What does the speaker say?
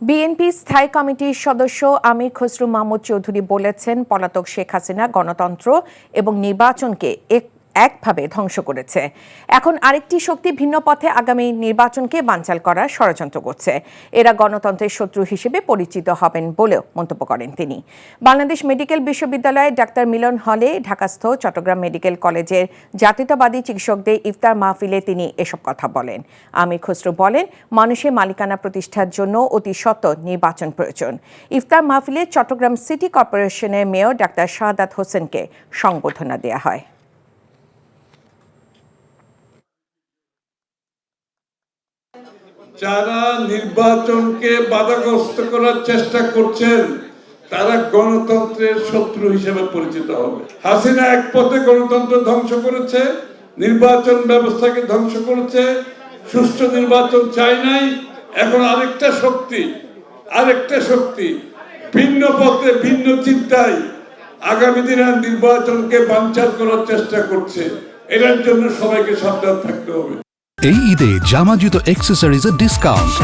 BNP স্থায়ী কমিটির সদস্য আমির খসরু মাহমুদ চৌধুরী বলেছেন, পলাতক শেখ হাসিনা গণতন্ত্র এবং নির্বাচনকে একভাবে ধ্বংস করেছে। এখন আরেকটি শক্তি ভিন্ন পথে আগামী নির্বাচনকে বানচাল করার ষড়যন্ত্র করছে। এরা গণতন্ত্রের শত্রু হিসেবে পরিচিত হবেন বলেও মন্তব্য করেন তিনি। বাংলাদেশ মেডিকেল বিশ্ববিদ্যালয়ে ডাক্তার মিলন হলে ঢাকাস্থ চট্টগ্রাম মেডিকেল কলেজের জাতীয়তাবাদী চিকিৎসকদের ইফতার মাহফিলে তিনি এসব কথা বলেন। আমির খসরু বলেন, মানুষের মালিকানা প্রতিষ্ঠার জন্য অতি সত্বর নির্বাচন প্রয়োজন। ইফতার মাহফিলে চট্টগ্রাম সিটি কর্পোরেশনের মেয়র ডাক্তার শাহাদাত হোসেনকে সংবর্ধনা দেওয়া হয়। যারা নির্বাচনকে বাধাগ্রস্ত করার চেষ্টা করছেন তারা গণতন্ত্রের শত্রু হিসেবে পরিচিত হবে। হাসিনা এক পথে গণতন্ত্র ধ্বংস করেছে, নির্বাচন ব্যবস্থাকে ধ্বংস করেছে, সুষ্ঠু নির্বাচন চাই নাই। এখন আরেকটা শক্তি ভিন্ন পথে ভিন্ন চিন্তায় আগামী দিনের নির্বাচনকে বানচাল করার চেষ্টা করছে। এটার জন্য সবাইকে সাবধান থাকতে হবে। এই ঈদে জামা জুতো অ্যাক্সেসরিজের ডিসকাউন্ট।